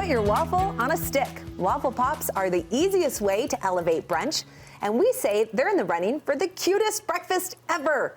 Put your waffle on a stick. Waffle Pops are the easiest way to elevate brunch, and we say they're in the running for the cutest breakfast ever.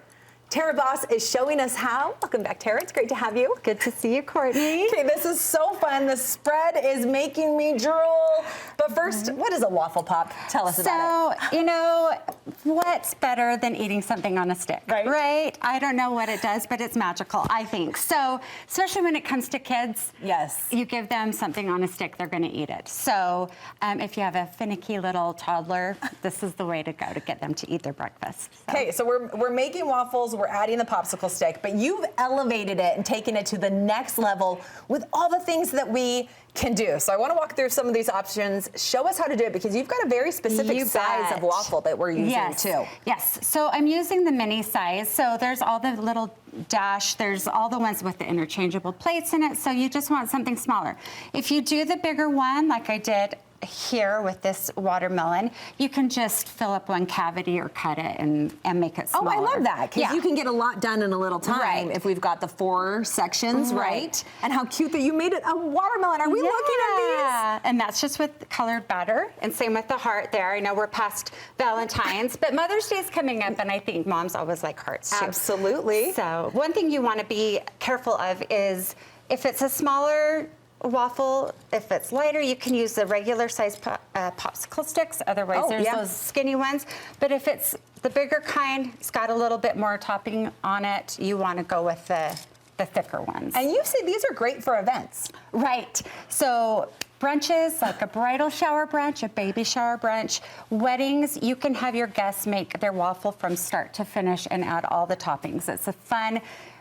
Tara Boss is showing us how. Welcome back, Tara. It's great to have you. Good to see you, Courtney. Okay, this is so fun. The spread is making me drool. But first, what is a waffle pop? Tell us about it. So, you know, what's better than eating something on a stick, right? I don't know what it does, but it's magical, I think. So, especially when it comes to kids, yes, you give them something on a stick, they're going to eat it. So, if you have a finicky little toddler, this is the way to go to get them to eat their breakfast. Okay, so we're making waffles. We're adding the popsicle stick, but you've elevated it and taken it to the next level with all the things that we can do. So I want to walk through some of these options. Show us how to do it, because you've got a very specific size of waffle that we're using too. Yes, so I'm using the mini size. So there's all the little dash, there's all the ones with the interchangeable plates in it. So you just want something smaller. If you do the bigger one, like I did here with this watermelon, you can just fill up one cavity or cut it and make it smaller. Oh, I love that, because you can get a lot done in a little time if we've got the 4 sections, right? And how cute that you made it a watermelon. Are we looking at these? Yeah, and that's just with colored batter, and same with the heart there. I know we're past Valentine's, but Mother's Day is coming up, and I think moms always like hearts too. Absolutely. So one thing you want to be careful of is if it's a smaller waffle, if it's lighter, you can use the regular size popsicle sticks. Otherwise, there's those skinny ones. But if it's the bigger kind, it's got a little bit more topping on it, you want to go with the thicker ones. And you say these are great for events. Right. So brunches, like a bridal shower brunch, a baby shower brunch, weddings, you can have your guests make their waffle from start to finish and add all the toppings. It's a fun,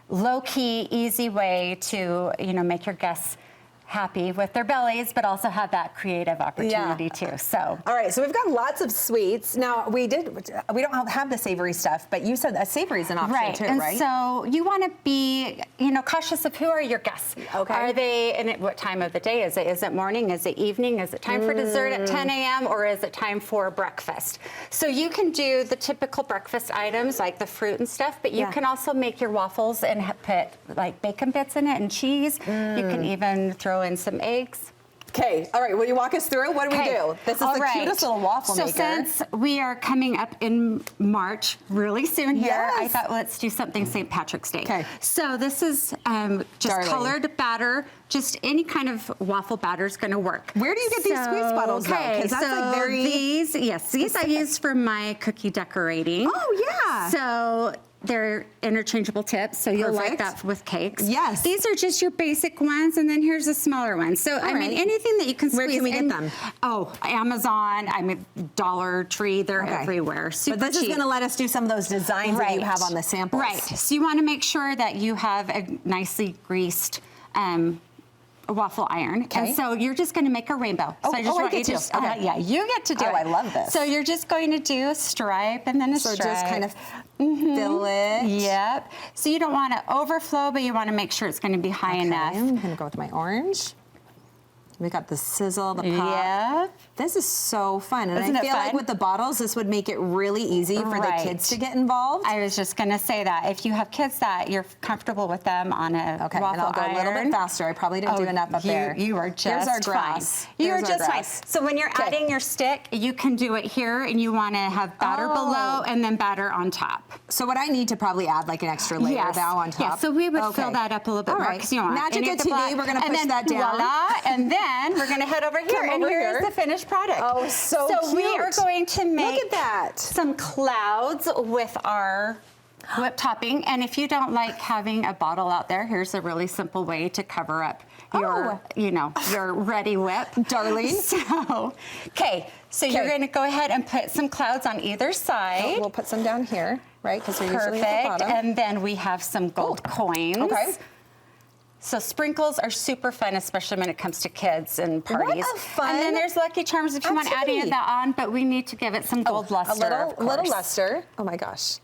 low-key, easy way to, you know, make your guests happy with their bellies, but also have that creative opportunity too. So, all right, so we've got lots of sweets. Now we don't have the savory stuff, but you said that savory is an option too, right? And so you want to be, you know, cautious of who are your guests. Okay. Are they, and what time of the day is it? Is it morning? Is it evening? Is it time for dessert at 10 a.m. or is it time for breakfast? So you can do the typical breakfast items like the fruit and stuff, but you can also make your waffles and put like bacon bits in it and cheese. You can even throw in some eggs. Okay, all right, will you walk us through? What do we do? This is the cutest little waffle maker. So since we are coming up in March, really soon here, I thought let's do something St. Patrick's Day. Okay. So this is just colored batter. Just any kind of waffle batter is going to work. Where do you get these squeeze bottles though? Because that's like very these I use for my cookie decorating. Oh yeah. So they're interchangeable tips, so you'll like that with cakes. Yes. These are just your basic ones, and then here's a smaller one. So, I mean, anything that you can squeeze in. Where can we get them? Oh, Amazon, I mean, Dollar Tree, they're everywhere. Super But this is going to let us do some of those designs that you have on the samples. Right. So you want to make sure that you have a nicely greased a waffle iron. Okay. And so you're just going to make a rainbow. So I just want you to yeah, you get to do it. I love this. So you're just going to do a stripe and then a stripe. So just kind of fill it. Yep. So you don't want to overflow, but you want to make sure it's going to be high enough. I'm going to go with my orange. We got the sizzle, the pop. Yeah. This is so fun. And Isn't I feel it fun? like with the bottles, this would make it really easy for the kids to get involved. I was just going to say that. If you have kids that you're comfortable with them on a waffle and I'll go a little bit faster. I probably didn't do enough up there. You are just Here's our grass. fine. You are just fine. So when you're adding your stick, you can do it here, and you want to have batter below and then batter on top. So what I need to probably add like an extra layer now on top. Yeah, so we would fill that up a little bit more because you want Magic of TV, we're going to push that down. Voila, and then we're going to head over here, and here's the finished product. Oh, so cute. So we are going to make that. some clouds with our whipped topping. And if you don't like having a bottle out there, here's a really simple way to cover up your, you know, your ready whip. Darling. So, so you're going to go ahead and put some clouds on either side. We'll put some down here, right? Because we're usually at the bottom. And then we have some gold coins. Okay. So sprinkles are super fun, especially when it comes to kids and parties. What a fun And then there's Lucky Charms if you want adding that on, but we need to give it some gold luster. A little luster. Oh my gosh.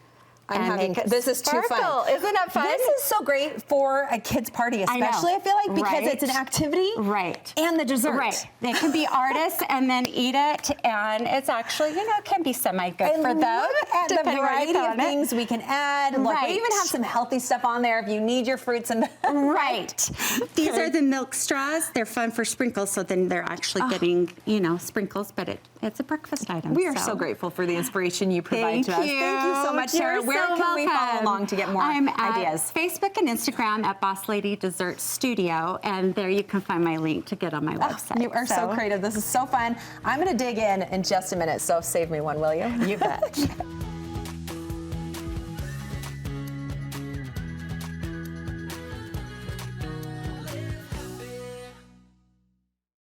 This is too fun. Isn't that fun? This is so great for a kid's party, especially, I feel like, because it's an activity. Right. And the dessert. Right. They can be artists and then eat it, and it's actually, it can be semi-good for them. Look at the variety of things we can add. Look, we even have some healthy stuff on there if you need your fruits and Right. These are the milk straws. They're fun for sprinkles, so then they're actually getting, sprinkles, but it's a breakfast item. We are so grateful for the inspiration you provide to us. Thank you so much, Sarah. Where can we follow along to get more ideas? Facebook and Instagram at Boss Lady Dessert Studio, and there you can find my link to get on my website. You are so creative. This is so fun. I'm going to dig in just a minute, so save me one, will you? You bet.